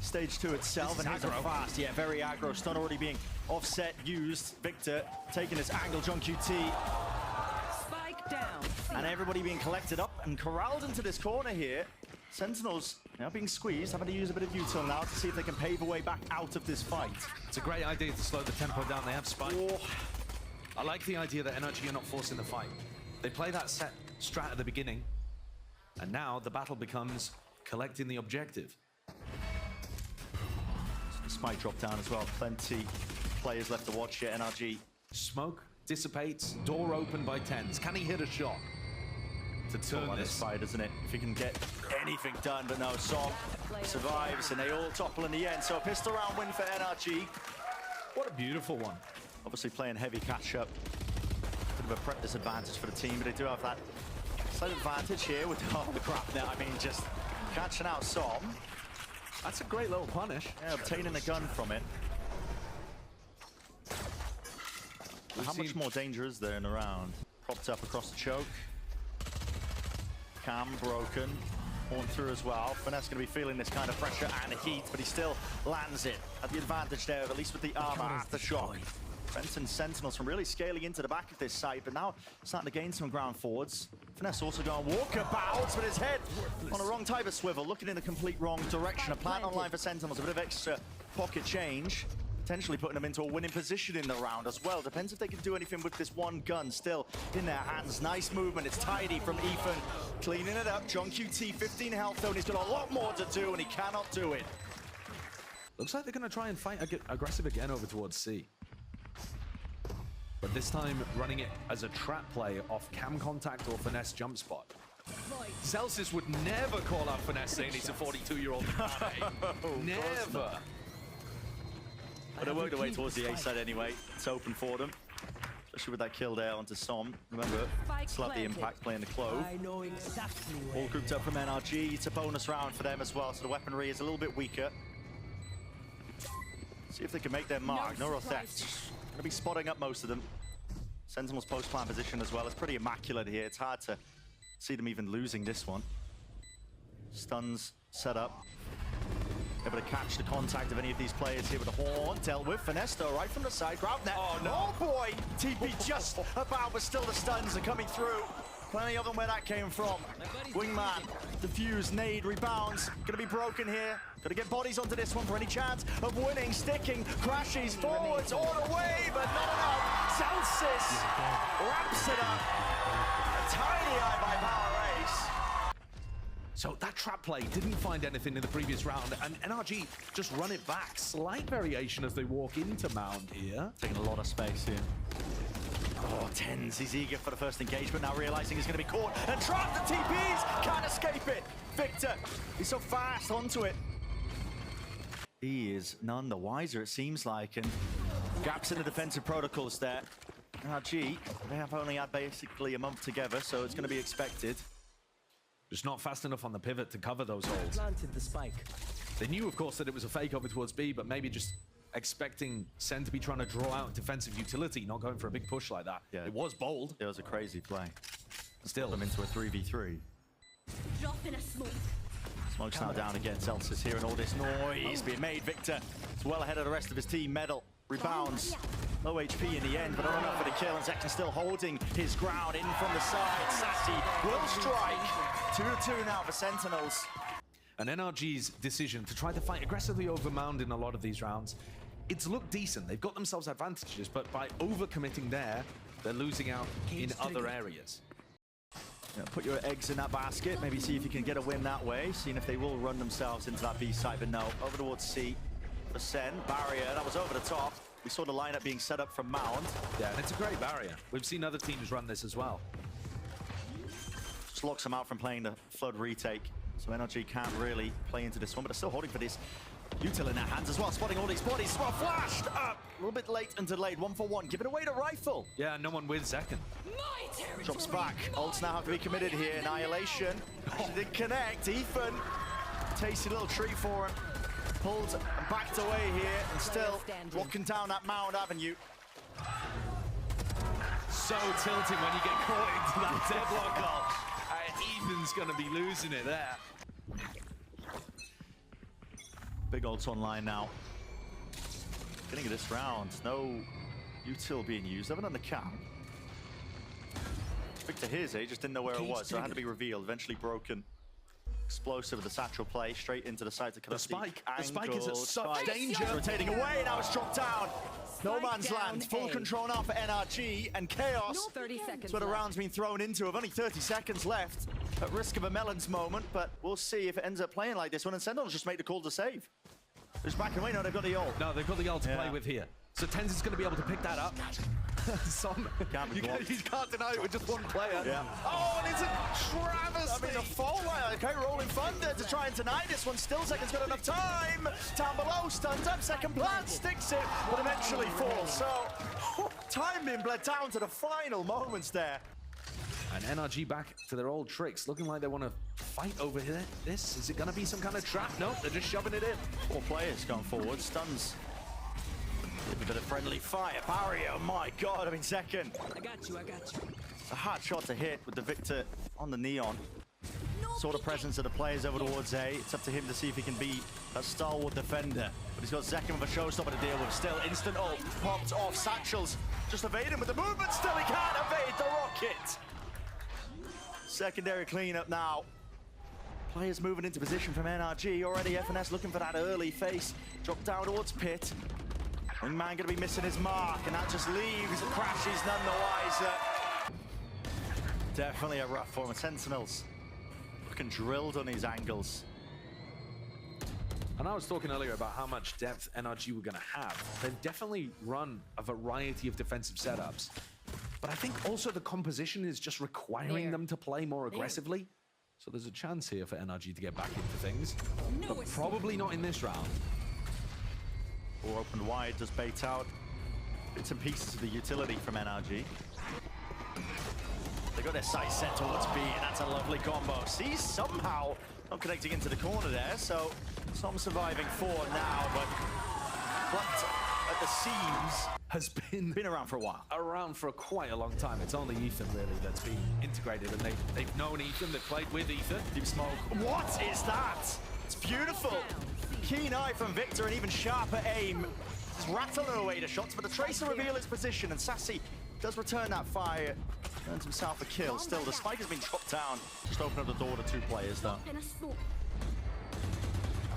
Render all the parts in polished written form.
Stage 2 itself, and he's fast. Yeah, very aggro. Stun already being offset, used. Victor taking this angle, John QT. Spike down. And everybody being collected up and corralled into this corner here. Sentinels now being squeezed, having to use a bit of util now to see if they can pave a way back out of this fight. It's a great idea to slow the tempo down. They have Spike. Oh. I like the idea that NRG are not forcing the fight. They play that set strat at the beginning, and now the battle becomes collecting the objective. Spike drop down as well. Plenty players left to watch here. NRG. Smoke dissipates, door open by tens. Can he hit a shot to turn this fight, isn't it? If he can get anything done, but no, Som survives and they all topple in the end. So a pistol round win for NRG. What a beautiful one. Obviously playing heavy catch-up. Bit of a prep disadvantage for the team, but they do have that slight advantage here with all the crap now. I mean, just catching out Som. That's a great little punish. Yeah, obtaining a gun from it. How much more danger is there in the round? Popped up across the choke. Cam broken. Horn through as well. Finesse going to be feeling this kind of pressure and heat, but he still lands it. At the advantage there, at least with the armor after shock. Fenton Sentinels from really scaling into the back of this site, but now starting to gain some ground forwards. Finesse also going walkabouts with his head on the wrong type of swivel, looking in the complete wrong direction. A plant online for Sentinels, a bit of extra pocket change, potentially putting them into a winning position in the round as well. Depends if they can do anything with this one gun still in their hands. Nice movement, it's tidy from Ethan, cleaning it up. John QT, 15 health though, and he's got a lot more to do, and he cannot do it. Looks like they're going to try and fight aggressive again over towards C. But this time running it as a trap play off cam contact or finesse jump spot. Celsius would never call out finesse saying he's a 42-year-old. Never. But they worked their way towards the A side anyway. It's open for them. Especially with that kill there onto Som. Remember, still have the impact playing the Clove. I know exactly All grouped up from NRG. It's a bonus round for them as well, so the weaponry is a little bit weaker. See if they can make their mark. No real theft. Gonna be spotting up most of them. Sentinel's post-plant position as well. It's pretty immaculate here. It's hard to see them even losing this one. Stuns set up. Able to catch the contact of any of these players here with the horn. Dealt with. Finesse though, right from the side. Grab net. Oh, no. Oh boy! TP just about, but still the stuns are coming through. Plenty of them where that came from. Wingman, diffuse, nade, rebounds. Gonna be broken here. Gotta get bodies onto this one for any chance of winning. Sticking, crashes forwards all the way, but not enough. Celsius wraps it up. A tiny eye by Power Ace. So that trap play didn't find anything in the previous round, and NRG just run it back. Slight variation as they walk into Mound here. Taking a lot of space here. Oh, Tens, he's eager for the first engagement, now realizing he's going to be caught and trapped. The TPs can't escape it. Victor, he's so fast onto it. He is none the wiser, it seems like, and gaps in the defensive protocols there. NRG, they have only had basically a month together, so it's going to be expected. Just not fast enough on the pivot to cover those holes. planted the spike. They knew, of course, that it was a fake over towards B, but maybe just expecting Sen to be trying to draw out defensive utility, not going for a big push like that. Yeah. It was bold. It was a crazy play. Still. Them into a 3v3. Drop in a smoke. Smoke's now down again. Celsius here and all this noise being made. Victor is well ahead of the rest of his team. Medal rebounds. Low HP in the end, but not enough for the kill. And Zekin still holding his ground in from the side. Sassy will strike. 2-2 now for Sentinels. And NRG's decision to try to fight aggressively over Mound in a lot of these rounds, it's looked decent. They've got themselves advantages, but by overcommitting there, they're losing out in other areas. Yeah, put your eggs in that basket, maybe see if you can get a win that way, seeing if they will run themselves into that B side, but no. Over towards C for Sen. Barrier, that was over the top. We saw the lineup being set up from Mound. Yeah, and it's a great barrier. We've seen other teams run this as well. Just locks them out from playing the Flood retake. So NRG can't really play into this one, but they're still holding for this util in their hands as well. Spotting all these bodies. Well, flashed up. A little bit late and delayed. 1-for-1. Giving away the rifle. Yeah, no one with Zekin. Drops back. Ults now have to be committed here. Annihilation. She didn't connect. Ethan. Tasty little treat for him. Pulled and backed away here and still walking down that Mound Avenue. So tilting when you get caught into that deadlock goal. Ethan's going to be losing it there. Big ults online now. Beginning of this round, no util being used. Haven't done the cam. Victor hears it, he just didn't know where it was, so it had to be revealed. Eventually broken. Explosive with the satchel play, straight into the side to cut The off spike. the The spike is at such danger. Rotating away, now it's dropped down. No Spike man's down land, full A. control now for NRG, and chaos. 30 seconds That's where the left. round's been thrown into, with only 30 seconds left. At risk of a Melons moment, but we'll see if it ends up playing like this one, and Sentinels just make the call to save. Just back away, no, they've got the ult. No, they've got the ult to play Yeah. with here. So Tens is going to be able to pick that up. Can't be blocked. You can't deny it with just one player. Yeah. Oh, and it's a travesty. I mean, a fall line. Okay, rolling thunder to try and deny this one. Still Second's got enough time. Down below, stuns up. Second plant sticks it, but eventually falls. So, time being bled down to the final moments there. And NRG back to their old tricks, looking like they want to fight over here. This, is it going to be some kind of trap? Nope, they're just shoving it in. 4 players going forward. Stuns. A bit of friendly fire. Barrier, oh my god. I mean, Second. I got you. It's a hard shot to hit with the Victor on the Neon. Saw the presence of the players over towards A. It's up to him to see if he can be a stalwart defender. But he's got Zekin with a showstopper to deal with. Still, instant ult. Popped off. Satchels. Just evade him with the movement. Still, he can't evade the rocket. Secondary cleanup now. Players moving into position from NRG. Already FNS looking for that early face. Drop down towards Pit. Wingman going to be missing his mark, and that just leaves Crashies none the wiser. Definitely a rough form of Sentinels. Looking drilled on these angles. And I was talking earlier about how much depth NRG were going to have. They've definitely run a variety of defensive setups. But I think also the composition is just requiring them to play more aggressively. So there's a chance here for NRG to get back into things. But probably not in this round. Or opened wide, does bait out bits and pieces of the utility from NRG. They got their sights set towards B, and that's a lovely combo. C somehow not connecting into the corner there, so some surviving 4 now, but plucked at the seams. Has been Around for a while. around for quite a long time. It's only Ethan really that's been integrated, and they've known Ethan, they've played with Ethan. Deep smoke. What is that? It's beautiful. Keen eye from Victor and even sharper aim. Just rattling away the shots, but the Tracer reveal his position, and Sassy does return that fire. Earns himself a kill. Still, the spike has been chopped down. Just open up the door to 2 players, though. In a smoke.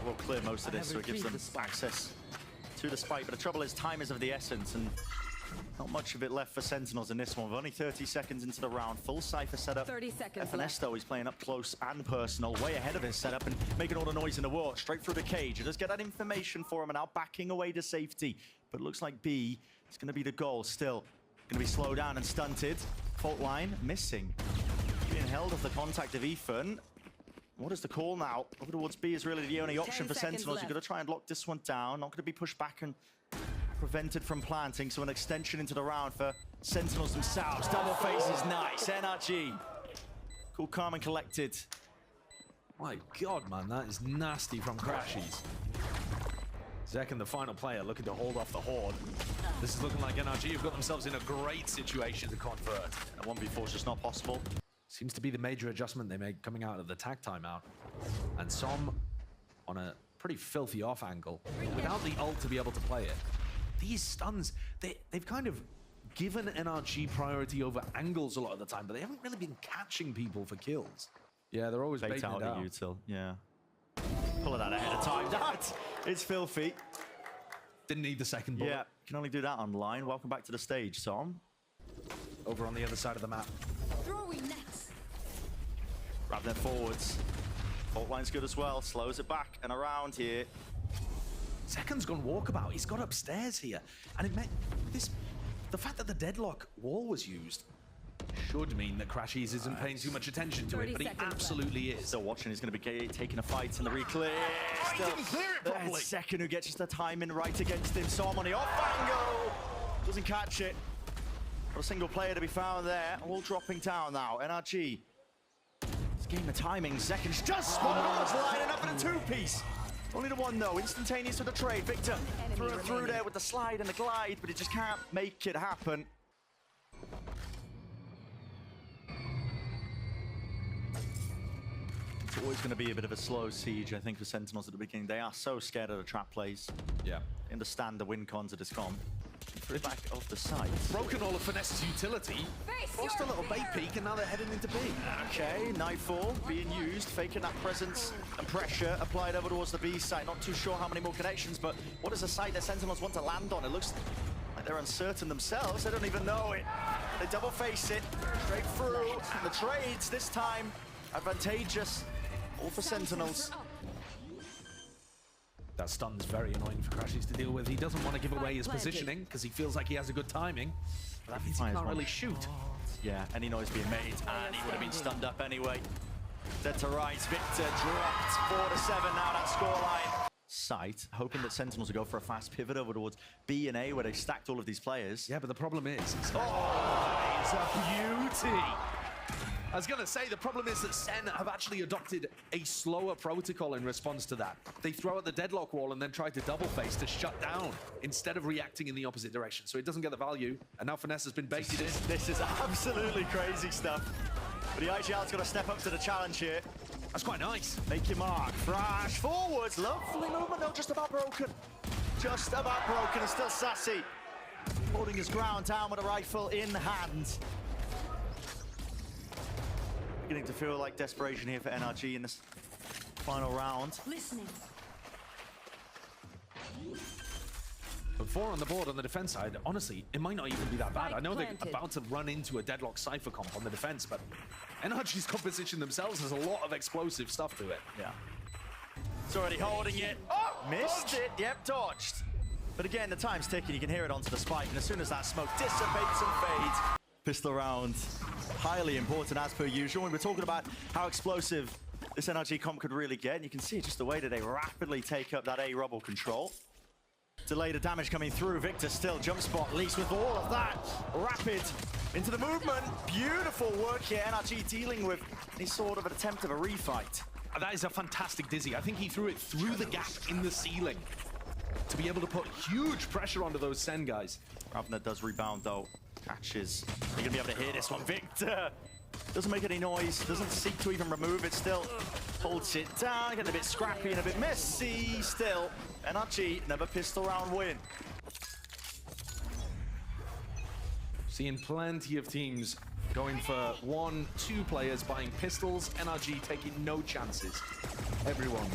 We'll clear most of this, so it gives them access to the spike. But the trouble is, time is of the essence, and not much of it left for Sentinels in this one. With only 30 seconds into the round, full Cypher setup. 30 seconds FNS, left. though, he's playing up close and personal, way ahead of his setup and making all the noise in the world. Straight through the cage. It does get that information for him, and now backing away to safety. But it looks like B is going to be the goal still. Going to be slowed down and stunted. Fault line missing. Being held off the contact of Ethan. What is the call now? Over towards B is really the only option 10 for seconds Sentinels. You're left. going to try and lock this one down. Not going to be pushed back and prevented from planting. So an extension into the round for Sentinels themselves. Double phase is nice. NRG. Cool, calm and collected. My God, man, that is nasty from Crashies. Zekin, the final player, looking to hold off the Horde. This is looking like NRG have got themselves in a great situation to convert. A 1v4 is just not possible. Seems to be the major adjustment they made coming out of the tag timeout. And Som on a pretty filthy off angle, without the ult to be able to play it. These stuns, they've kind of given NRG priority over angles a lot of the time, but they haven't really been catching people for kills. Yeah, they're always Bait baiting out it the out. util, yeah. Pull it out ahead of time. That is filthy. Didn't need the second bullet. Yeah, can only do that online. Welcome back to the stage, Som. Over on the other side of the map. Throwing nets. Grab them forwards. Fault line's good as well. Slows it back and around here. Zekin's gone walkabout. He's got upstairs here. And it meant this, the fact that the deadlock wall was used should mean that Crashies isn't paying too much attention to 30 it, but he seconds left. absolutely is. Still watching. He's going to be taking a fight in the reclear. Oh, he didn't clear it properly. Second who gets just the timing right against him. Som on the off angle. Doesn't catch it. Not a single player to be found there. All dropping down now. NRG. This game of timing. Seconds just spotted on. It's lining up in a 2-piece. Only the one though. Instantaneous with the trade. Victor through there with the slide and the glide, but he just can't make it happen. always going to be a bit of a slow siege, I think, for Sentinels at the beginning. They are so scared of the trap plays. Yeah. They understand the win cons of this comp. Through the back of the site. Broken all of Finesse's utility. Lost a little bait peek, and now they're heading into B. Okay, Nightfall being used, faking that presence and pressure applied over towards the B site. Not too sure how many more connections, but what is the site that Sentinels want to land on? It looks like they're uncertain themselves. They don't even know it. They double face it, straight through. And the trades this time advantageous, all for Sentinels. That stun's very annoying for Crashies to deal with. He doesn't want to give away his positioning because he feels like he has a good timing. But that means he can't really shoot. Yeah, any noise being made, and he would have been stunned up anyway. Dead to rights, Victor dropped 4-7 now, that scoreline. Site, hoping that Sentinels will go for a fast pivot over towards B and A where they stacked all of these players. Yeah, but the problem is, it's a beauty. I was going to say, the problem is that SEN have actually adopted a slower protocol in response to that. They throw at the deadlock wall and then try to double face to shut down instead of reacting in the opposite direction. So it doesn't get the value, and now Finesse has been baited in. This is absolutely crazy stuff. But the IGL's got to step up to the challenge here. That's quite nice. Make your mark, Thrash forwards, lovely movement, no, just about broken. Just about broken, and still sassy. Holding his ground down with a rifle in hand. Beginning to feel like desperation here for NRG in this final round. Listening. But 4 on the board on the defense side, honestly, it might not even be that bad. I know they're about to run into a deadlock Cypher comp on the defense, but NRG's composition themselves has a lot of explosive stuff to it. Yeah. It's already holding it. Oh, missed it. Yep, dodged. But again, the time's ticking. You can hear it onto the spike, and as soon as that smoke dissipates and fades, pistol round, highly important as per usual. We were talking about how explosive this NRG comp could really get, and you can see just the way that they rapidly take up that A rubble control. Delay the damage coming through. Victor still jump spot, least with all of that. Rapid into the movement. Beautiful work here. NRG dealing with any sort of an attempt of a refight. That is a fantastic dizzy. I think he threw it through the gap in the ceiling to be able to put huge pressure onto those SEN guys. Ravner does rebound though. Catches. You're gonna be able to hear this one. Victor doesn't make any noise, doesn't seek to even remove it, still holds it down, getting a bit scrappy and a bit messy. Still, NRG, another pistol round win. Seeing plenty of teams going for 1, 2 players buying pistols. NRG taking no chances. Everyone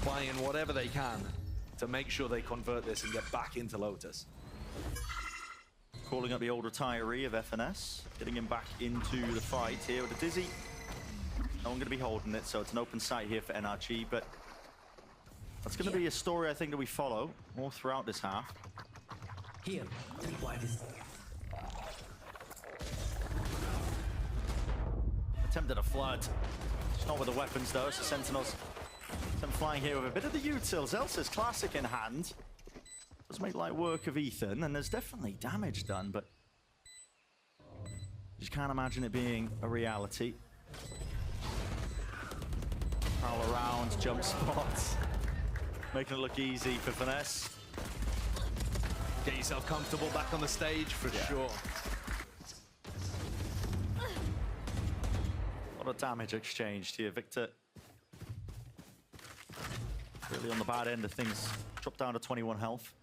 buying whatever they can to make sure they convert this and get back into Lotus. Calling up the old retiree of FNS, getting him back into the fight here with a dizzy. No one going to be holding it, so it's an open site here for NRG, but that's going to be a story I think that we follow all throughout this half. Here, Attempted a flood. It's not with the weapons though, so Sentinels them flying here with a bit of the utils. Elsa's classic in hand. Does make light work of Ethan, and there's definitely damage done, but you just can't imagine it being a reality. Prowl around, jump spots, making it look easy for Finesse. Get yourself comfortable back on the stage for sure. A lot of damage exchanged here. Victor really on the bad end of things. Dropped down to 21 health.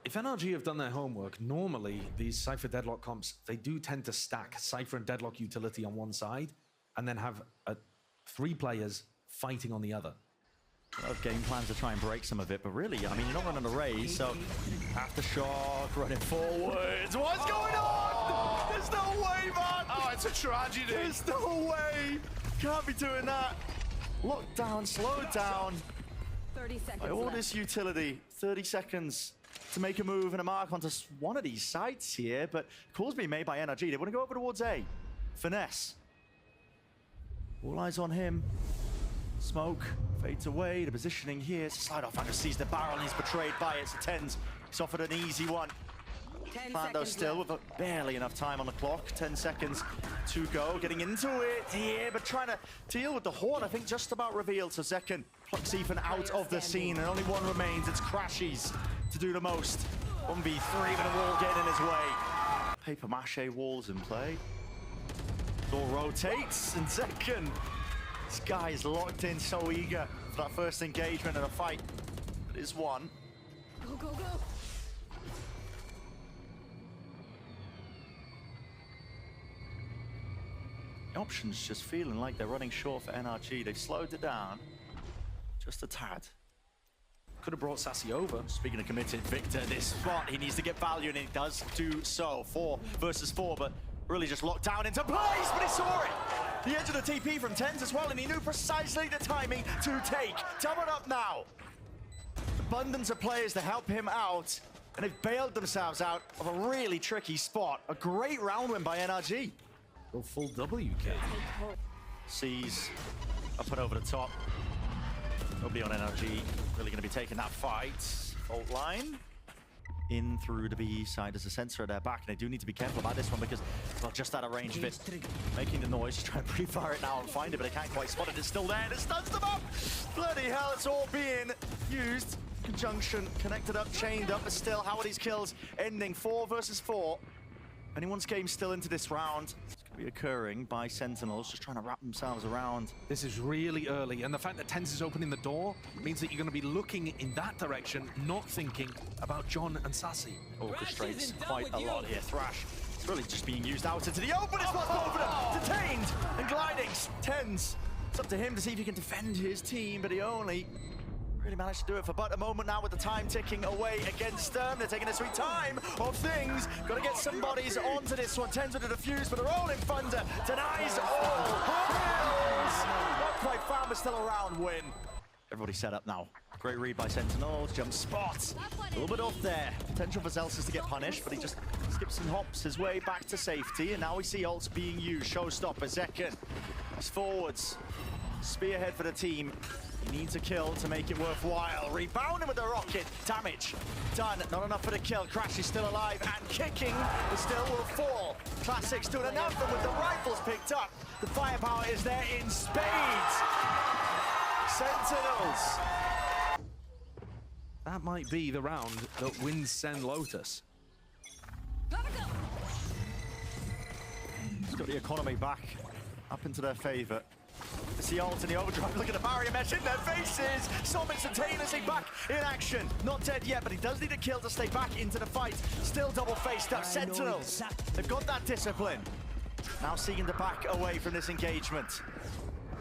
If NRG have done their homework, normally these Cypher Deadlock comps, they do tend to stack Cypher and Deadlock utility on one side and then have 3 players fighting on the other. A lot of game plans to try and break some of it, but really, I mean, you're not running a race, so aftershock, running forwards. What's going on? There's no way, man. Oh, it's a tragedy. There's no way. Can't be doing that. Lock down, slow down. 30 seconds By all left. this utility, 30 seconds to make a move and a mark onto one of these sites here, but calls being made by NRG. They want to go over towards A. Finesse. All eyes on him. Smoke fades away. The positioning here. Slide off and sees the barrel and he's betrayed by it. So Tens, he's offered an easy one. 10 Fando seconds still left. with barely enough time on the clock. 10 seconds to go. Getting into it here, but trying to deal with the horn. I think just about revealed. So Zekken plucks Ethan out of the scene, and only one remains. It's Crashies to do the most. 1v3, but a wall getting in his way. Paper mache walls in play. Door rotates, and second. This guy is locked in, so eager for that first engagement and a fight that is won. Go, go, go. The options just feeling like they're running short for NRG. They've slowed it down just a tad. Could have brought Sassy over. Speaking of committed, Victor, this spot, he needs to get value, and he does do so. 4 versus 4, but really just locked down into place, but he saw it. The edge of the TP from TenZ as well, and he knew precisely the timing to take. Double it up now. Abundance of players to help him out, and they've bailed themselves out of a really tricky spot. A great round win by NRG. Go full WK. Sees up and over the top. Nobody on NRG really going to be taking that fight. Fault line. In through the B side as a sensor at their back. And they do need to be careful about this one because, well, just out of range of it. Making the noise, just trying to pre-fire it now and find it, but they can't quite spot it. It's still there and it stuns them up. Bloody hell, it's all being used. Conjunction, connected up, chained up, but still, how are these kills ending? 4 versus 4. Anyone's game still into this round. It's going to be occurring by Sentinels, just trying to wrap themselves around. This is really early, and the fact that TenZ is opening the door means that you're going to be looking in that direction, not thinking about John and Sassy. Orchestrates quite a lot here. Thrash, it's really just being used out into the open. It's what's over them. Detained and gliding. TenZ, it's up to him to see if he can defend his team, but he only really managed to do it for but a moment now with the time ticking away against them. They're taking a sweet time of things. Got to get some bodies onto this one. TenZ with a defuse, but they're all in thunder. Denies all. Kills. Not quite found, but still a round win. Everybody set up now. Great read by Sentinels. Jump spot. A little bit off there. Potential for Zelsis to get punished, but he just skips and hops his way back to safety. And now we see ults being used. Showstopper, Zekken. He's forwards. Spearhead for the team. He needs a kill to make it worthwhile. Rebounding with the rocket. Damage done. Not enough for the kill. Crash is still alive and kicking, but still will fall. Classics doing an anthem with the rifles picked up. The firepower is there in spades. Sentinels. That might be the round that wins SEN Lotus. Gotta go. It's got the economy back up into their favor. It's the ult and the overdrive. Look at the barrier mesh in their faces. Storm instantaneously back in action. Not dead yet, but he does need a kill to stay back into the fight. Still double faced up. Sentinels, they've got that discipline. Now seeking to back away from this engagement.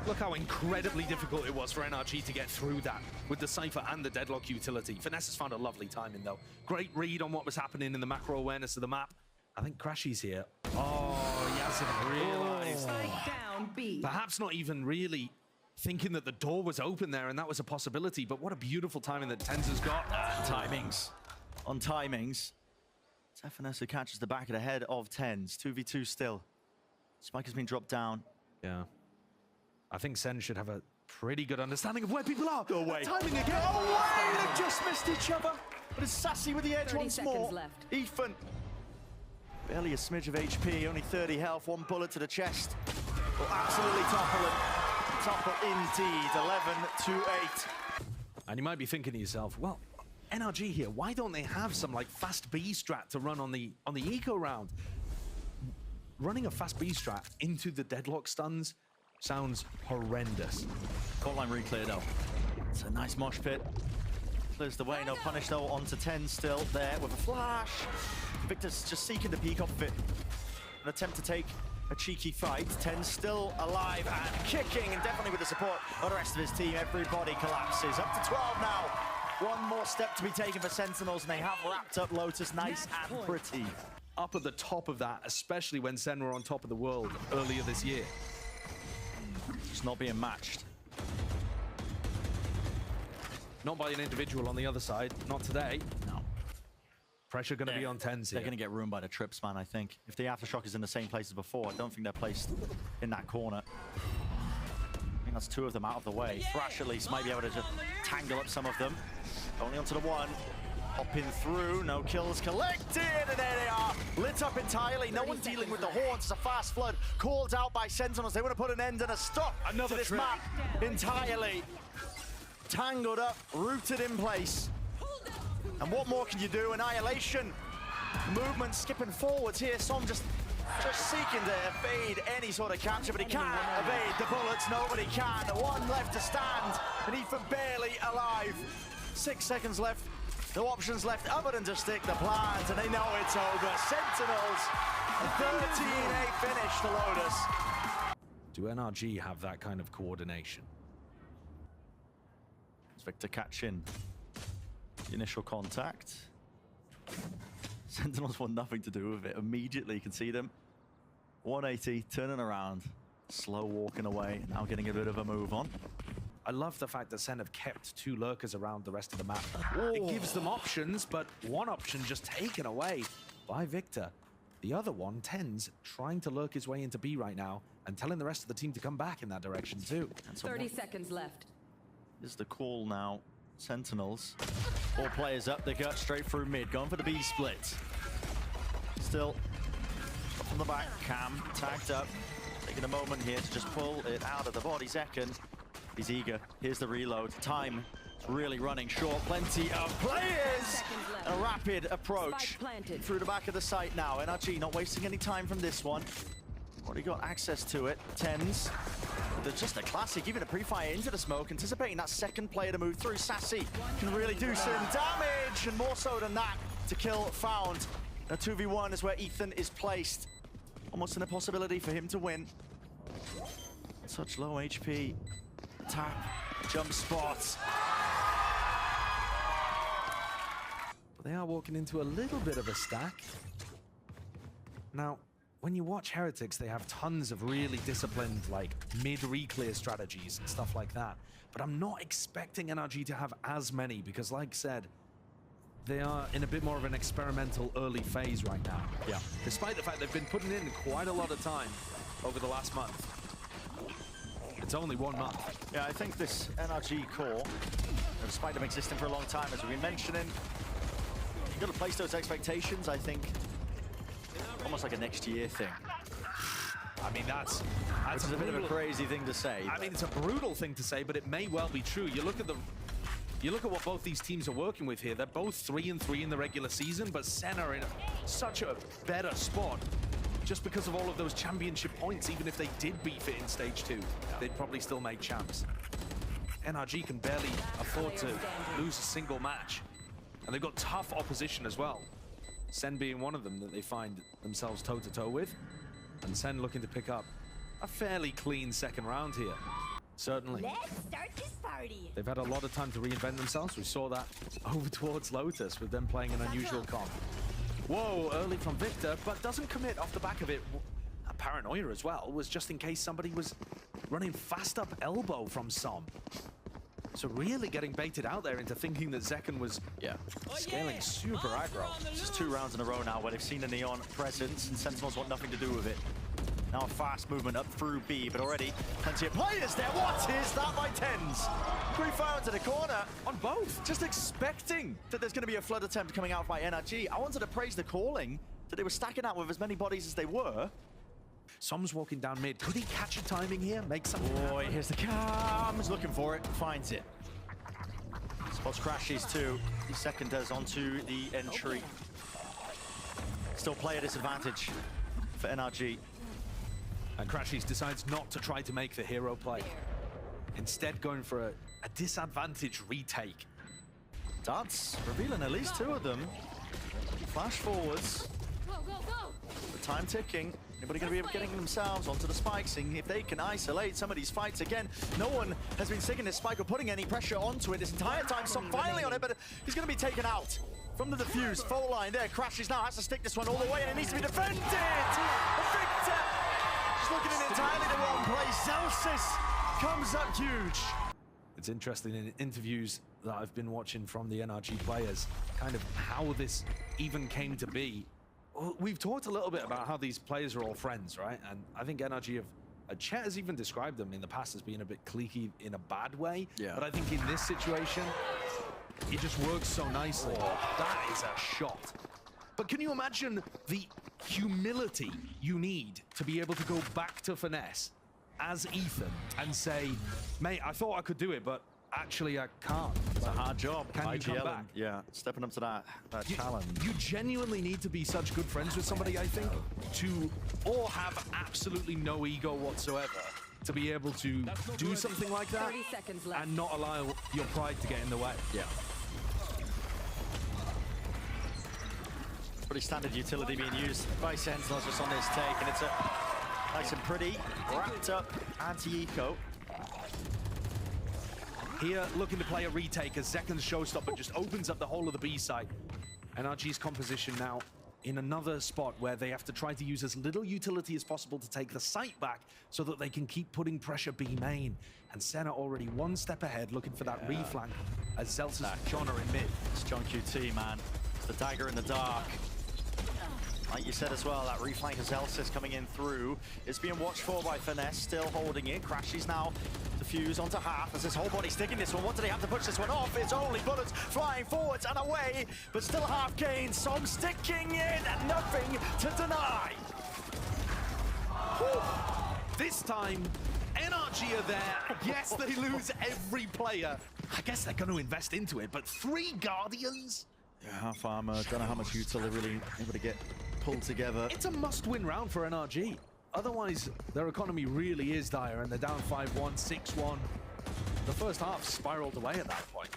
Look how incredibly difficult it was for NRG to get through that with the Cypher and the Deadlock utility. Finesse has found a lovely timing though. Great read on what was happening in the macro awareness of the map. I think Crashy's here. Oh, he hasn't realized. Spike down B. Perhaps not even really thinking that the door was open there and that was a possibility, but what a beautiful timing that TenZ has got. Timings. On timings. Stefanos who catches the back of the head of TenZ. 2v2 still. Spike has been dropped down. Yeah. I think SEN should have a pretty good understanding of where people are. Go away. Timing again. Go away! They've just missed each other. But it's Sassy with the edge 30 once more. seconds left. Ethan. Barely a smidge of HP, only 30 health, 1 bullet to the chest. Will absolutely topple him. Topple indeed, 11-8. And you might be thinking to yourself, well, NRG here, why don't they have some like fast B strat to run on the eco round? Running a fast B strat into the deadlock stuns sounds horrendous. Court line re-clear though. It's a nice mosh pit. Clears the way, no punish though, onto 10 still there with a flash. Victor's just seeking the peek off of it. An attempt to take a cheeky fight. 10 still alive and kicking, and definitely with the support of the rest of his team. Everybody collapses. Up to 12 now. One more step to be taken for Sentinels, and they have wrapped up Lotus nice and pretty. Up at the top of that, especially when SEN were on top of the world earlier this year. Just not being matched. Not by an individual on the other side, not today. No. Pressure going to be on TenZ They're here. going to get ruined by the trips, man, I think. If the Aftershock is in the same place as before, I don't think they're placed in that corner. I think that's 2 of them out of the way. Thrash, at least, might be able to just tangle up some of them. Only onto the 1. Hopping through, no kills collected, and there they are. Lit up entirely, no one dealing with the horns. It's a fast flood called out by Sentinels. They want to put an end and a stop to this trip. map entirely. Tangled up, rooted in place. And what more can you do? Annihilation. Movement skipping forwards here. Som just Just seeking to evade any sort of capture, but he can't evade the bullets. Nobody can. One left to stand, and Ethan barely alive. 6 seconds left. No options left other than to stick the plant, and they know it's over. Sentinels, a 13-8 finish to Lotus. Do NRG have that kind of coordination? It's Victor catching the initial contact. Sentinels want nothing to do with it. Immediately, you can see them. 180, turning around, slow walking away, now getting a bit of a move on. I love the fact that SEN have kept 2 lurkers around the rest of the map. It gives them options, but one option just taken away by Victor. The other one, Tens, trying to lurk his way into B right now and telling the rest of the team to come back in that direction too. 30 seconds left. Is the call now. Sentinels. 4 players up, they got straight through mid, going for the B split. Still from the back, Cam tagged up, taking a moment here to just pull it out of the body. Second, he's eager. Here's the reload. Time is really running short. Plenty of players. A rapid approach through the back of the site now. NRG not wasting any time from this one. Already got access to it. Tens. They're just a classic, even a pre-fire into the smoke, anticipating that second player to move through. Sassy can really do some damage, and more so than that, to kill Found. A 2v1 is where Ethan is placed. Almost an impossibility for him to win. Such low HP. Tap, jump spots. But they are walking into a little bit of a stack. Now, when you watch Heretics, they have tons of really disciplined, like, mid-reclear strategies and stuff like that. But I'm not expecting NRG to have as many, because like said, they are in a bit more of an experimental early phase right now. Yeah. Despite the fact they've been putting in quite a lot of time over the last month. It's only 1 month. Yeah, I think this NRG core, despite them existing for a long time, as we've been mentioning, you've got to place those expectations, I think, almost like a next year thing. I mean, that's a bit of a crazy thing to say. I mean, it's a brutal thing to say, but it may well be true. You look at what both these teams are working with here. They're both 3-3 in the regular season, but SEN are in such a better spot just because of all of those championship points. Even if they did beef it in stage 2, they'd probably still make champs. NRG can barely afford to lose a single match, and they've got tough opposition as well. SEN being one of them that they find themselves toe-to-toe with, and SEN looking to pick up a fairly clean second round here. Certainly. Let's start this party. They've had a lot of time to reinvent themselves. We saw that over towards Lotus with them playing an unusual comp. Whoa, early from Victor, but doesn't commit off the back of it. A paranoia as well was just in case somebody was running fast up elbow from Som. So really getting baited out there into thinking that Zekken was scaling super aggro. Just 2 rounds in a row now where they've seen the Neon presence, and Sentinels want nothing to do with it. Now a fast movement up through B, but already plenty of players there. What is that by Tens? Pre-fire into the corner on both. Just expecting that there's going to be a flood attempt coming out by NRG. I wanted to praise the calling that they were stacking out with as many bodies as they were. Som's walking down mid. Could he catch a timing here? Make something happen? Here's the cams. Looking for it. Finds it. Spots crashes too. The second does onto the entry. Still player disadvantage for NRG. And Crashies decides not to try to make the hero play. Instead going for a disadvantage retake. Darts revealing at least 2 of them. Flash forwards. Go, go, go. The time ticking. Anybody going to be getting themselves onto the spike, seeing if they can isolate some of these fights again. No one has been sticking this spike or putting any pressure onto it this entire time. Some finally on it, but he's going to be taken out from the defuse. Full line there. Crashes now, has to stick this one all the way, and it needs to be defended. Victor just looking in entirely the wrong place. Celsius comes up huge. It's interesting in interviews that I've been watching from the NRG players, kind of how this even came to be. We've talked a little bit about how these players are all friends, right? And I think NRG have, Chet has even described them in the past as being a bit cliquey in a bad way. Yeah. But I think in this situation, it just works so nicely. That is a shot. But can you imagine the humility you need to be able to go back to Finesse as Ethan and say, mate, I thought I could do it, but actually, I can't. It's a hard job. Can you come IGL, back? yeah, stepping up to that challenge. You genuinely need to be such good friends with somebody, I think, or have absolutely no ego whatsoever to be able to do something like that 30 seconds left. and not allow your pride to get in the way. Yeah. Pretty standard utility being used by Sentinels just on this take, and it's a nice and pretty wrapped up anti-eco. Here, looking to play a retake as Zekan's showstopper just opens up the whole of the B site. NRG's composition now in another spot where they have to try to use as little utility as possible to take the site back so that they can keep putting pressure B main. And Sen are already one step ahead, looking for that reflank as Zelt's John are in mid. It's John QT, man. It's the dagger in the dark. Like you said as well, that reflank of Zelsis coming in through. It's being watched for by Finesse, still holding it. Crashes now defuse onto half as his whole body sticking this one. What do they have to push this one off? It's only bullets flying forwards and away, but still half gain. Som sticking in and nothing to deny. Whew. This time, NRG are there. Yes, they lose every player. I guess they're going to invest into it, but 3 Guardians? Yeah, half armor. Don't know how much util they're really able to get pulled together. It's a must-win round for NRG. Otherwise, their economy really is dire, and they're down 5-1, 6-1. The first half spiraled away at that point.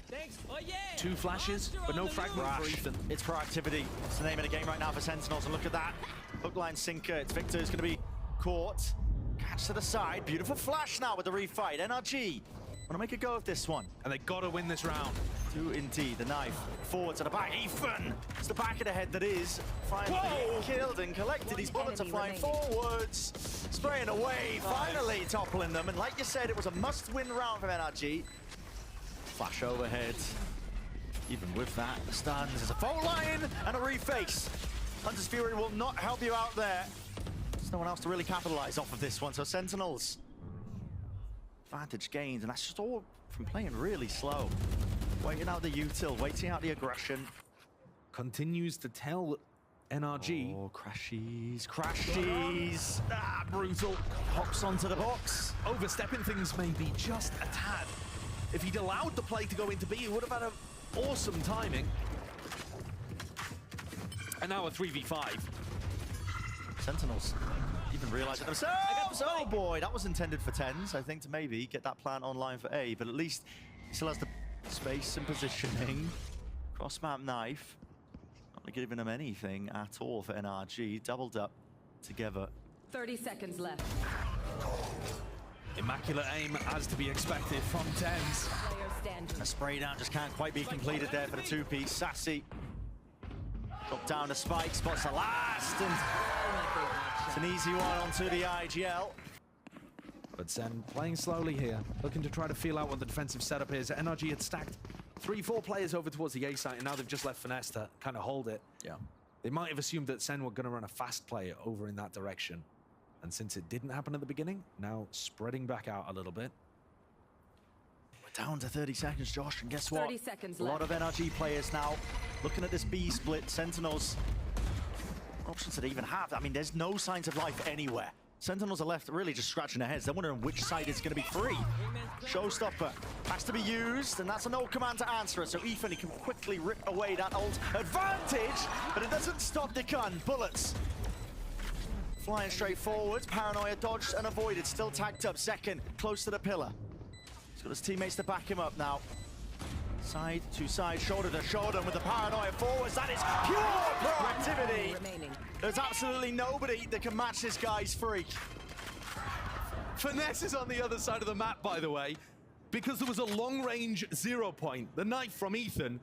Thanks. Oh, yeah. 2 flashes, but no fragment for Ethan. It's proactivity. It's the name of the game right now for Sentinels, and look at that. Hook line sinker. It's Victor who's going to be caught. Catch to the side. Beautiful flash now with the refight. NRG want to make a go of this one. And they got to win this round. Do indeed. The knife forward to the back. Ethan! It's the back of the head that is finally killed and collected. These bullets are flying forwards. Spraying away. Finally toppling them. And like you said, it was a must-win round from NRG. Flash overhead. Even with that, the stuns. There's a fault line and a reface. Hunter's Fury will not help you out there. There's no one else to really capitalize off of this one. So Sentinels. Advantage gained, and that's just all from playing really slow. Waiting out the util, waiting out the aggression. Continues to tell NRG. Oh, crashies, crashies. Ah, brutal. Hops onto the box. Overstepping things maybe just a tad. If he'd allowed the play to go into B, he would have had an awesome timing. And now a 3v5. Sentinels even realize it themselves. Oh boy, that was intended for 10s, I think, to maybe get that plant online for A, but at least he still has the space and positioning. Cross-map knife. Not giving him anything at all for NRG. Doubled up together. 30 seconds left. Immaculate aim, as to be expected from 10s. Player standing. A spray down just can't quite be completed there for the 2-piece. Sassy. Drop down the spike, spots the last, and it's an easy one onto the IGL. But Sen playing slowly here, looking to try to feel out what the defensive setup is. NRG had stacked 3-4 players over towards the A site, and now they've just left Finesse to kind of hold it. Yeah. They might have assumed that Sen were going to run a fast play over in that direction. And since it didn't happen at the beginning, now spreading back out a little bit. We're down to 30 seconds, Josh, and guess what? 30 seconds a lot left. of NRG players now looking at this B split. Sentinels, options that even have. I mean, there's no signs of life anywhere. Sentinels are left really just scratching their heads. They're wondering which side is going to be free. Showstopper has to be used, and that's an old command to answer it. So Ethan, he can quickly rip away that old advantage, but it doesn't stop the gun. Bullets flying straight forwards. Paranoia dodged and avoided. Still tagged up. Second, close to the pillar. He's got his teammates to back him up now. Side to side, shoulder to shoulder with the Paranoia forwards. That is pure proactivity. Remaining. There's absolutely nobody that can match this guy's freak. Finesse is on the other side of the map, by the way, because there was a long-range 0 point. The knife from Ethan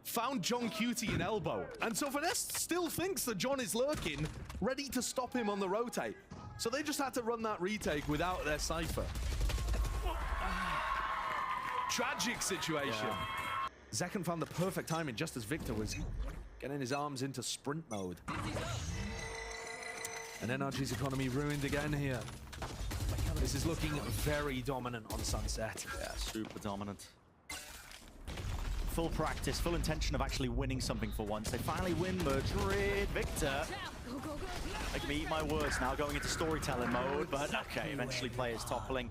found John Cutie in elbow. And so Finesse still thinks that John is lurking, ready to stop him on the rotate. So they just had to run that retake without their Cypher. Tragic situation. Yeah. Zekan found the perfect timing just as Victor was getting his arms into sprint mode. And NRG's economy ruined again here. This is looking very dominant on Sunset. Yeah, super dominant. Full practice, full intention of actually winning something for once. They finally win Madrid. Victor. Go, go, go. Make me eat my words now, going into storytelling mode, but okay, eventually players toppling.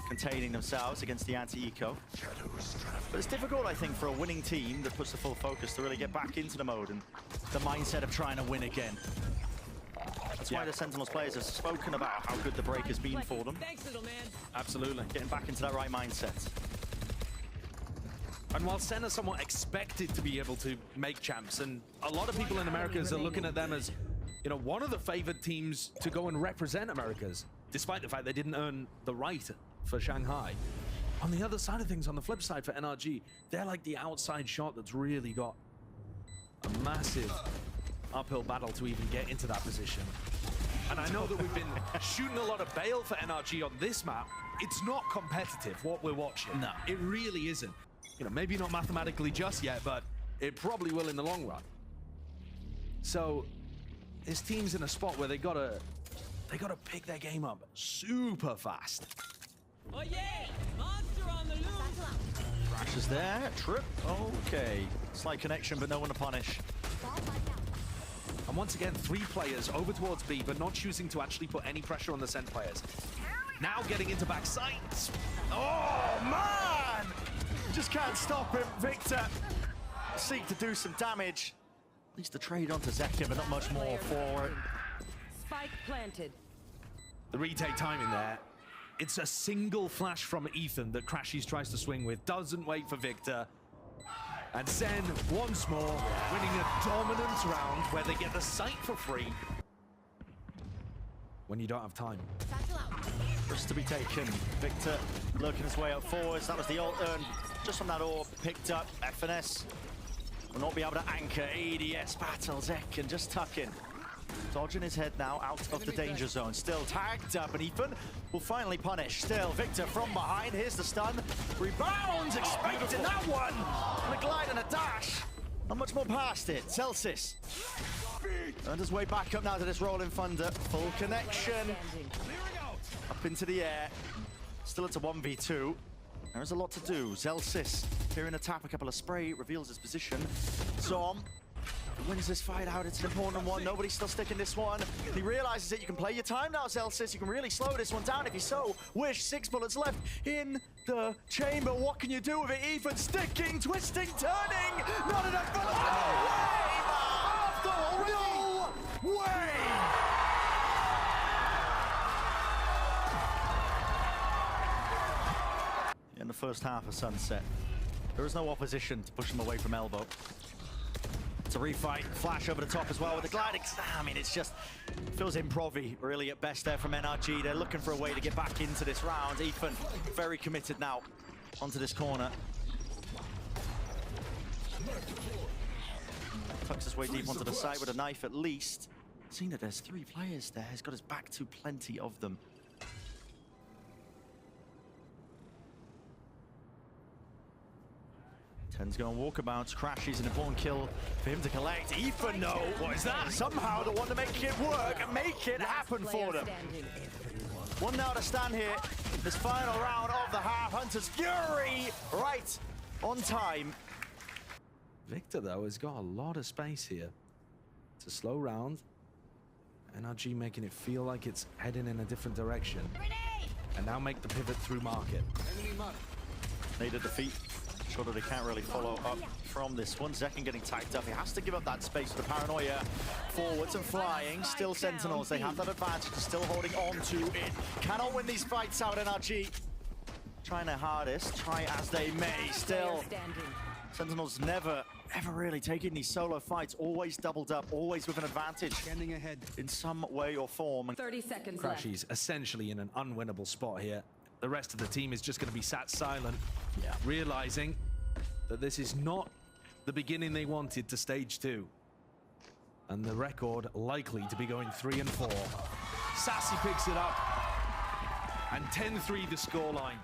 containing themselves against the anti-eco. But it's difficult, I think, for a winning team that puts the full focus to really get back into the mode and the mindset of trying to win again. That's why the Sentinels players have spoken about how good the break has been for them. Thanks, little man. Absolutely. Getting back into that right mindset. And while SEN are somewhat expected to be able to make champs, and a lot of people in Americas are looking at them as, you know, one of the favored teams to go and represent Americas, despite the fact they didn't earn the right for Shanghai. On the other side of things, on the flip side for NRG, they're like the outside shot that's really got a massive uphill battle to even get into that position. And I know that we've been shooting a lot of bail for NRG on this map. It's not competitive, what we're watching. No. It really isn't. You know, maybe not mathematically just yet, but it probably will in the long run. So this team's in a spot where they gotta pick their game up super fast. Oh yeah! Monster on the loose! Crash is there, trip, okay. Slight connection, but no one to punish. And once again, 3 players over towards B, but not choosing to actually put any pressure on the SEN players. Now getting into back sights. Oh, man! Just can't stop him. Victor seek to do some damage. At least the trade onto Zekin, but not much more for it. Spike planted. The retake timing there. It's a single flash from Ethan that Crashies tries to swing with. Doesn't wait for Victor. And SEN, once more, winning a dominant round where they get the site for free. When you don't have time. Just to be taken. Victor looking his way up forwards. That was the ult earned just from that orb. Picked up. FNS will not be able to anchor. ADS battle. Zekin just tucking. Dodging his head now out of the danger zone. Still tagged up, and Ethan will finally punish. Still, Victor from behind. Here's the stun. Rebounds, expecting that one. And a glide and a dash. Not much more past it. Celsius earned his way back up now to this rolling thunder. Full connection. Up into the air. Still it's a 1v2. There is a lot to do. Celsius hearing a tap, a couple of spray, reveals his position. Zom wins this fight out. It's an important one. Nobody's still sticking this one. He realizes that you can play your time now, Celsius. You can really slow this one down if you so wish. 6 bullets left in the chamber. What can you do with it? Ethan sticking, twisting, turning. Not enough bullets. No way, man! No way! In the first half of Sunset, there is no opposition to push him away from elbow. It's a refight, flash over the top as well with the gliding. I mean, it's just feels improv-y really at best there from NRG. They're looking for a way to get back into this round. Ethan very committed now onto this corner. Tucks his way deep onto the side with a knife at least. Seeing that there's 3 players there, he's got his back to plenty of them. Ten's going walkabouts. Crashies, an important kill for him to collect. Ethan, no. What is that? Somehow they want to make it work and make it happen for them. One now to stand here. This final round of the half. Hunter's Fury right on time. Victor, though, has got a lot of space here. It's a slow round. NRG making it feel like it's heading in a different direction. And now make the pivot through market. Need a defeat. Sure that they can't really follow up from this one. Zekin getting tagged up. He has to give up that space for the paranoia. Forwards and flying. Still Sentinels. They have that advantage. They're still holding on to it. Cannot win these fights out, NRG. Trying their hardest. Try as they may. Still, Sentinels never, ever really taking these solo fights. Always doubled up. Always with an advantage. Standing ahead In some way or form. 30 seconds left. Crashies essentially in an unwinnable spot here. The rest of the team is just going to be sat silent, realizing that this is not the beginning they wanted to stage 2. And the record likely to be going 3 and 4. Sassy picks it up, and 10-3 the scoreline.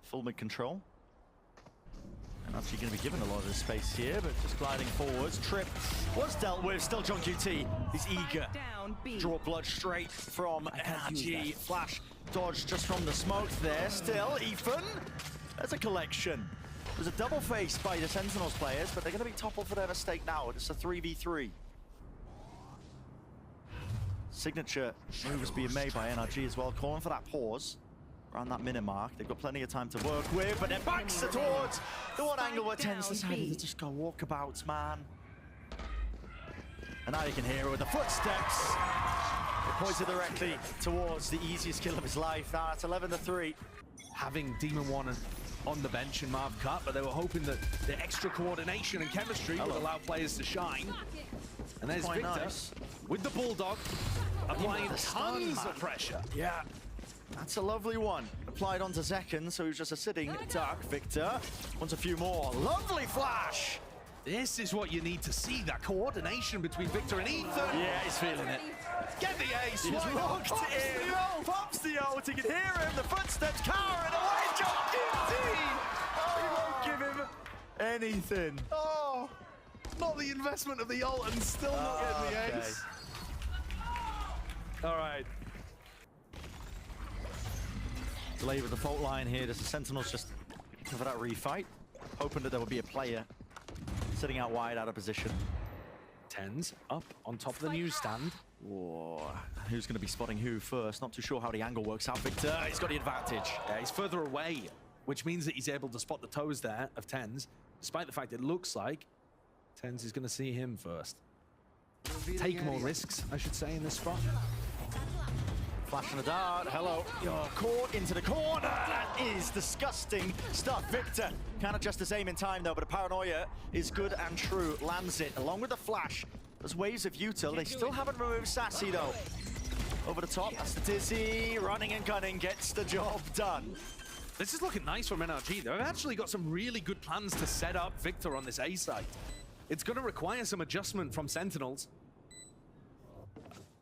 Full mid control. And actually going to be given a lot of this space here, but just gliding forwards. Trip was dealt with. Still John QT. He's eager. Draw blood straight from NRG. Flash dodge just from the smoke there. Still Ethan. There's a collection. There's a double face by the Sentinels players, but they're going to be toppled for their mistake now. It's a 3v3. Signature moves being made by NRG as well, calling for that pause. around that minute mark. They've got plenty of time to work with, but their backs are towards the one angle where Tens decided to just go walkabouts, man. And now you can hear it with the footsteps. It pointed directly towards the easiest kill of his life. Now it's 11-3. Having Demon One on the bench in Marv cut, but they were hoping that the extra coordination and chemistry would allow players to shine. And there's Quite Victor nice. with the Bulldog, applying the stun, tons man. of pressure. Yeah. That's a lovely one. Applied onto Zekken, so he was just a sitting duck. Victor wants a few more. Lovely flash! This is what you need to see, that coordination between Victor and Ethan. Yeah, he's feeling it. Get the ace. He's why not? locked in. Pops the ult. He can hear him. The footsteps carrying away. John Guilty. Oh, he won't give him anything. Oh, not the investment of the ult and still not getting the Okay. ace. All right. Delay with the fault line here. Does the Sentinels just cover that refight? Hoping that there would be a player sitting out wide, out of position. Tens up on top of the newsstand. Whoa. Who's going to be spotting who first? Not too sure how the angle works out. Victor, he's got the advantage. Yeah, he's further away, which means that he's able to spot the toes there of Tens, despite the fact it looks like Tens is going to see him first. Take more risks, I should say, in this spot. Flashing the dart. Hello. You're caught into the corner. That is disgusting stuff. Victor can't adjust his aim in time, though, but a paranoia is good and true. Lands it along with the flash. There's waves of util. They still haven't removed Sassy, though. Over the top. That's the Dizzy. Running and gunning gets the job done. This is looking nice from NRG. They've actually got some really good plans to set up Victor on this A site. It's going to require some adjustment from Sentinels.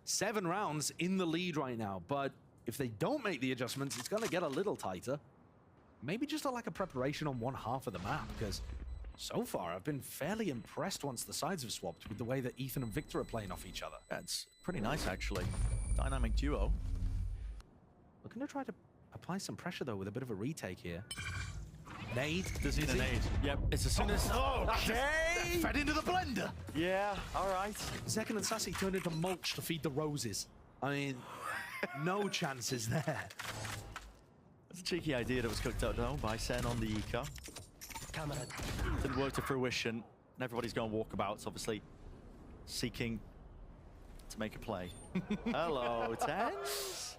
7 rounds in the lead right now, but if they don't make the adjustments, it's going to get a little tighter. Maybe just a lack of preparation on one half of the map, because so far I've been fairly impressed once the sides have swapped with the way that Ethan and Victor are playing off each other. That's pretty nice, actually. Dynamic duo. Looking to try to apply some pressure, though, with a bit of a retake here. Nade. Does he need a nade? Yep. It's as soon as... Okay! Fed into the blender! Yeah, all right. Zekken and Sassy turned into mulch to feed the roses. I mean, no chances there. That's a cheeky idea that was cooked up, though, by SEN on the eco. Didn't work to fruition. And everybody's going walkabouts, obviously, seeking to make a play. Hello, Tens.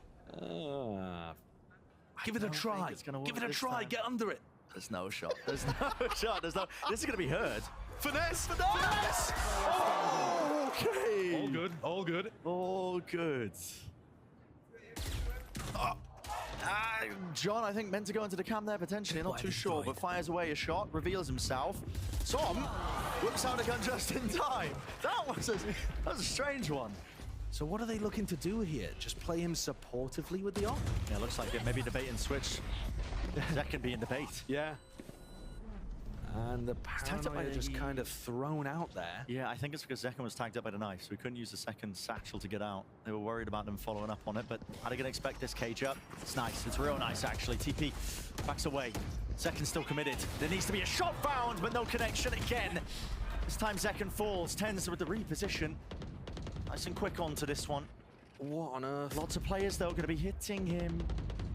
Give it a try. Give it a try. Get under it. There's no shot. There's no shot. There's no... This is going to be heard. Finesse! Finesse! Oh, okay. All good. All good. All good. John, I think, meant to go into the cam there potentially. Not too sure, but fires away a shot, reveals himself. Tom whips out a gun just in time. That was a strange one. So what are they looking to do here? Just play him supportively with the op? Yeah, looks like it. Maybe debate and switch. That can be in debate. Yeah. And the tagged up by paranoia just the- kind of thrown out there. Yeah, I think it's because Zekken was tagged up by the knife, so we couldn't use the second satchel to get out. They were worried about them following up on it, but how are they going to expect this cage up? It's nice. It's real nice, actually. TP backs away. Zekken still committed. There needs to be a shot found, but no connection again. This time Zekken falls. Tens with the reposition. Nice and quick onto this one. What on earth? Lots of players, though, going to be hitting him.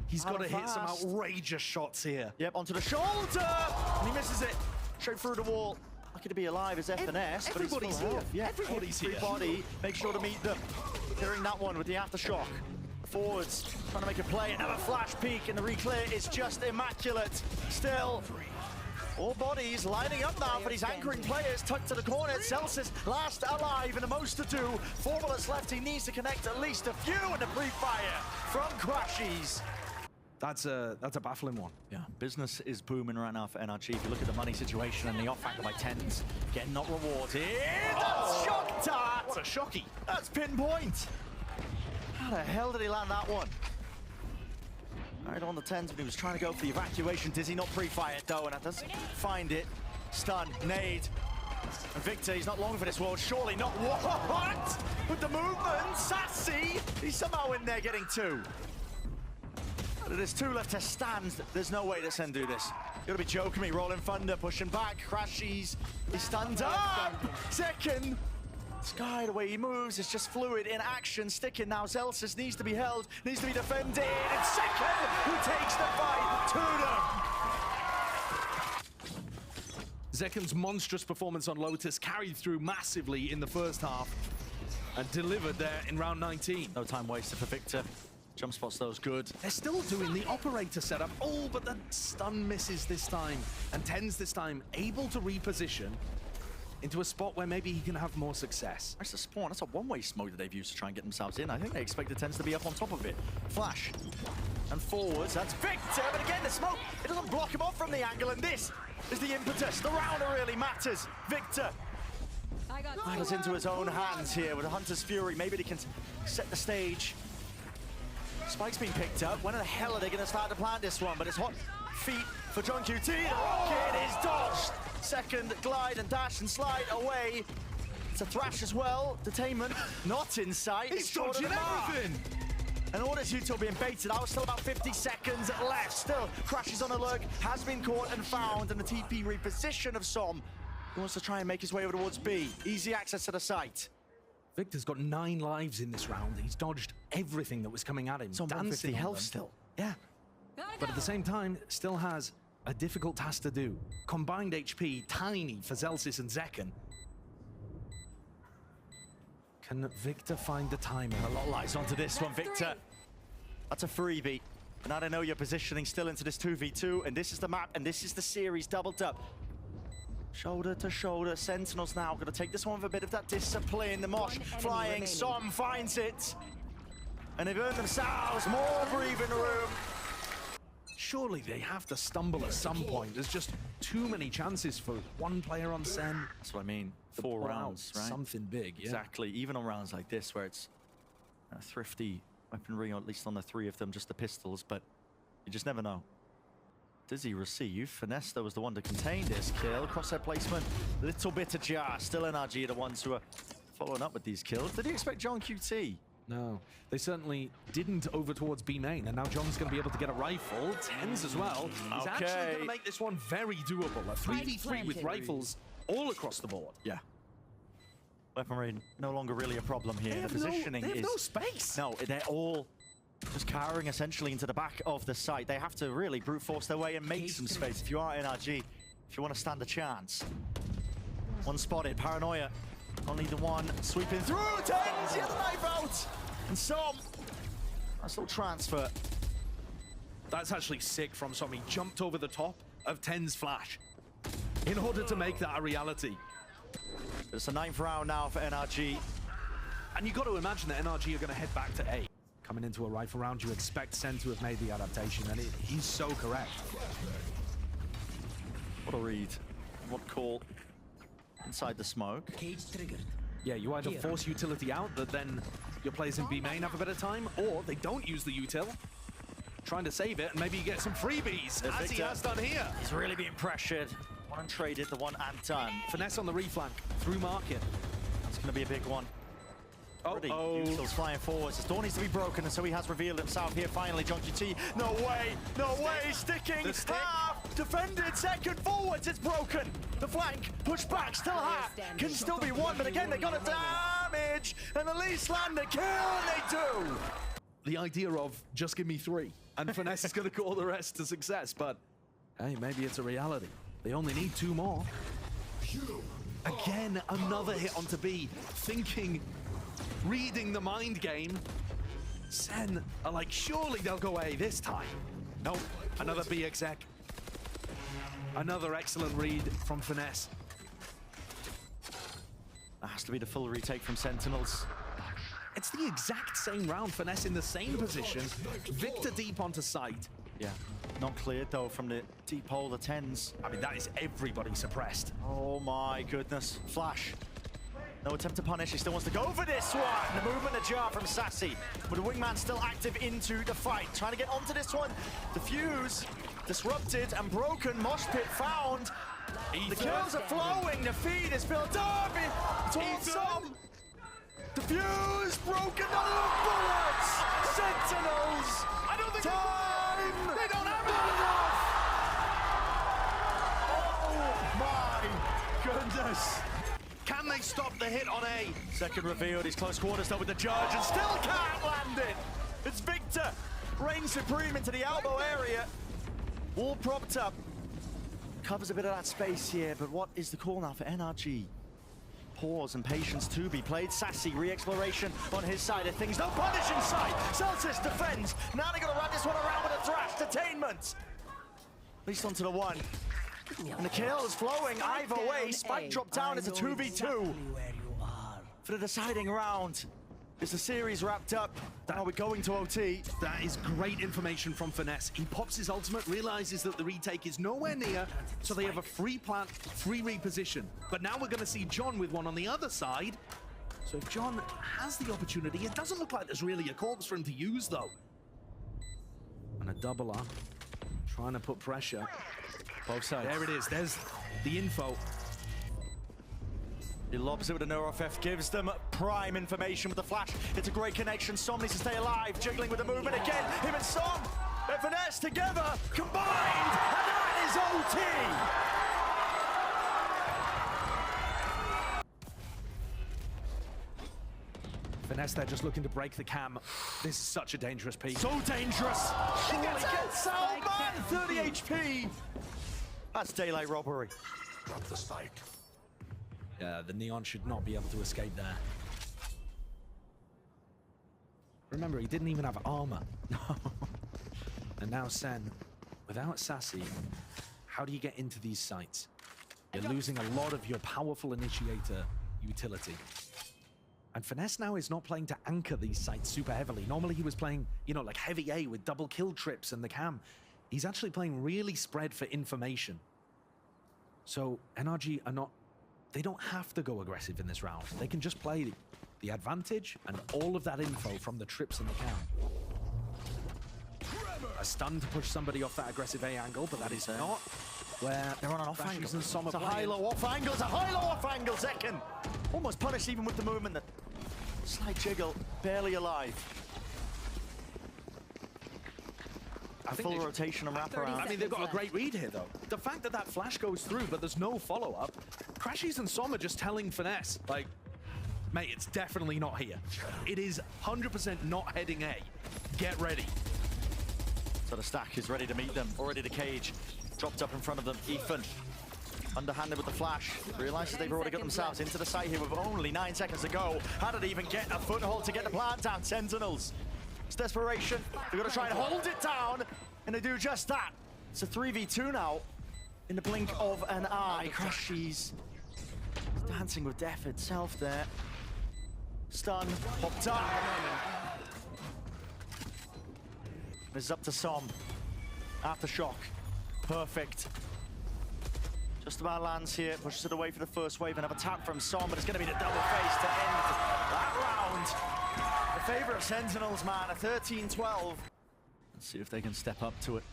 He's got to hit some fast. outrageous shots here. Yep, onto the shoulder! And he misses it. Straight through the wall. Lucky to be alive is FNS, but he's everybody's full here. health. Yeah, Everybody's here. Body. Make sure to meet them. Hearing that one with the aftershock. Forwards, trying to make a play. Another flash peek, and the re-clear is just immaculate. Still, all bodies lining up now for these anchoring players. Tucked to the corner. Celsius last alive, and the most to do. 4 bullets left. He needs to connect at least a few in the pre-fire from Crashies. That's a baffling one. Yeah, business is booming right now for NRG. If you look at the money situation and the off factor by Tens, getting not rewarded. That's shock dart! What a shocky. That's pinpoint. How the hell did he land that one? Right on the Tens, but he was trying to go for the evacuation. Dizzy not pre-fired though, and that doesn't find it. Stun, nade. And Victor, he's not long for this world. Surely not. What? With the movement, Sassy, he's somehow in there getting 2. There's 2 left to stand. There's no way that SEN do this. You gotta be joking me. Rolling Thunder, pushing back. Crashies. He's stunned up. Second. Sky, the way he moves is just fluid in action. Sticking now. Zelsis needs to be held, needs to be defended. And Second, who takes the fight to them. Zeken's monstrous performance on Lotus carried through massively in the first half and delivered there in round 19. No time wasted for Victor. Jump spots those good. They're still doing the operator setup. Oh, but the stun misses this time. And TenZ this time able to reposition into a spot where maybe he can have more success. That's a spawn. That's a one-way smoke that they've used to try and get themselves in. I think they expected TenZ to be up on top of it. Flash. And forwards. That's Victor. But again, the smoke, it doesn't block him off from the angle. And this is the impetus. The rounder really matters. Victor matters into his own hands here with a Hunter's Fury. Maybe they can set the stage. Spike's been picked up. When the hell are they going to start to plan this one? But it's hot feet for John QT. The rocket is dodged. Second, glide and dash and slide away. It's a thrash as well. Detainment not in sight. He's dodging everything. And all this util being baited out. Still about 50 seconds left. Still crashes on a lurk. Has been caught and found. And the TP reposition of Som. He wants to try and make his way over towards B. Easy access to the site. Victor's got 9 lives in this round. He's dodged everything that was coming at him. It's on 150 health still. Yeah. But at the same time, still has a difficult task to do. Combined HP, tiny for Zelsis and Zeken. Can Victor find the timing? A lot of lies onto this one, Victor. That's a freebie. And now they know you're positioning still into this 2v2, and this is the map, and this is the series doubled up. Shoulder to shoulder, Sentinels now going to take this one with a bit of that discipline. The Mosh flying, Som finds it. And they've earned themselves more breathing room. Surely they have to stumble at some point. There's just too many chances for one player on SEN. That's what I mean. 4 rounds, right? Something big, yeah. Exactly. Even on rounds like this, where it's thrifty weaponry, or at least on the 3 of them, just the pistols, but you just never know. Does he receive? Finesse, though, was the one to contain this kill. Crosshair placement, little bit ajar. Still NRG, the ones who are following up with these kills. Did he expect John QT? No, they certainly didn't over towards B main, and now John's going to be able to get a rifle. TenZ as well. He's actually going to make this one very doable. A 3v3 with rifles all across the board. Yeah. Weaponry no longer really a problem here. The positioning they have is no space. No, they're all just cowering essentially into the back of the site. They have to really brute force their way and make some space. If you are NRG, if you want to stand a chance. One spotted, Paranoia. Only the one sweeping through. TenZ, he has a knife out. And Som. Nice little transfer. That's actually sick from Som. He jumped over the top of TenZ flash in order to make that a reality. It's a 9th round now for NRG. And you got to imagine that NRG are going to head back to A. Coming into a rifle round, you expect SEN to have made the adaptation, and he's so correct. What a read. What call. Inside the smoke. Cage triggered. Yeah, you either force utility out, that then your players in B main have a better time, or they don't use the util, trying to save it, and maybe you get some freebies, as he has done here. He's really being pressured. One untraded, the one and done. Finesse on the reflank, through market. That's going to be a big one. Oh. Util's flying forwards. His door needs to be broken, and so he has revealed himself here finally. John QT, no way, no way, sticking. The stick. Half defended, second forwards, it's broken. The flank, push back, still half. Can still be one, but again, they got a damage, and at least land a kill, and they do. The idea of just give me 3, and Finesse is going to call the rest to success, but hey, maybe it's a reality. They only need 2 more. Again, another hit onto B, thinking, reading the mind game. SEN are like, surely they'll go A this time. Nope, another B exec. Another excellent read from Finesse. That has to be the full retake from Sentinels. It's the exact same round, Finesse in the same position. Victor deep onto site. Yeah, not cleared though from the deep hole, the TenZ. I mean, that is everybody suppressed. Oh my goodness. Flash. No attempt to punish, he still wants to go for this one. The movement ajar from Sassy, with the wingman still active into the fight. Trying to get onto this one. Defuse, disrupted and broken. Mosh pit found. The kills are flowing, the feed is built up. Towards Som. Defuse, broken, not enough bullets. Sentinels. I don't think time. they don't have enough. Oh my goodness. Can they stop the hit on A. Second revealed, he's close quarters though with the judge and still can't land it. It's Victor, reigns supreme into the elbow area. Wall propped up, covers a bit of that space here, but what is the call now for NRG? Pause and patience to be played. Sassy, re-exploration on his side of things. No punish in sight. Celsius defends. Now they're going to run this one around with a thrash. Detainment. At least onto the one. And the kill is flowing either way. Spike dropped down. It's a 2v2 for the deciding round. Is the series wrapped up? Are we going to OT? That is great information from Finesse. He pops his ultimate, realizes that the retake is nowhere near, so they have a free plant, free reposition. But now we're going to see John with one on the other side. So if John has the opportunity, it doesn't look like there's really a corpse for him to use, though. And a double up, trying to put pressure. Both sides. There it is. There's the info. He lobs it with a NeuroFF, gives them prime information with the flash. It's a great connection. Som needs to stay alive, jiggling with the movement again. Him and Som, and Finesse together, combined, and that is OT. Finesse there just looking to break the cam. This is such a dangerous piece. So dangerous. He gets out, Salman, 30 HP. That's daylight robbery. Drop the spike. Yeah, the Neon should not be able to escape there. Remember, he didn't even have armor. And now SEN, without Sassy, how do you get into these sites? You're losing a lot of your powerful initiator utility. And Finesse now is not playing to anchor these sites super heavily. Normally he was playing, you know, like heavy A with double kill trips and the cam. He's actually playing really spread for information. So NRG are not, they don't have to go aggressive in this round. They can just play the advantage and all of that info from the trips and the cam. A stun to push somebody off that aggressive A angle, but that is not where they're on an off angle. And It's a high-low off angle. It's a high-low off angle. Zekken almost punished even with the movement. That slight jiggle, barely alive. A full rotation and wraparound. I mean, they've got a great read here, though. The fact that that flash goes through, but there's no follow-up. Crashies and Som are just telling Finesse, like, mate, it's definitely not here. It is 100% not heading A. Get ready. So the stack is ready to meet them. Already the cage dropped up in front of them. Ethan, underhanded with the flash. Realizes they've already got themselves into the site here with only 9 seconds to go. How did they even get a foothold to get the plant down? Sentinels. It's desperation. They're going to try and hold it down, and they do just that. It's a 3v2 now. In the blink of an eye, Crashies dancing with death itself there. Stun, popped up. This is up to Som. Aftershock. Perfect. Just about lands here, pushes it away for the first wave, and have a tap from Som, but it's going to be the double face to end that round. The favor of Sentinels, man, a 13-12. Let's see if they can step up to it.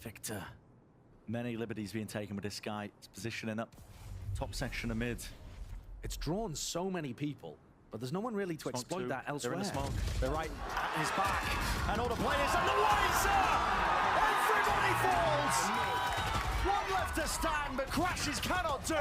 Victor. Many liberties being taken with this guy. He's positioning up top section of mid. It's drawn so many people, but there's no one really to exploit that elsewhere. They're in the smoke. They're right at his back. And all the players and the laser! Everybody falls! One left to stand, but Crashies cannot do it!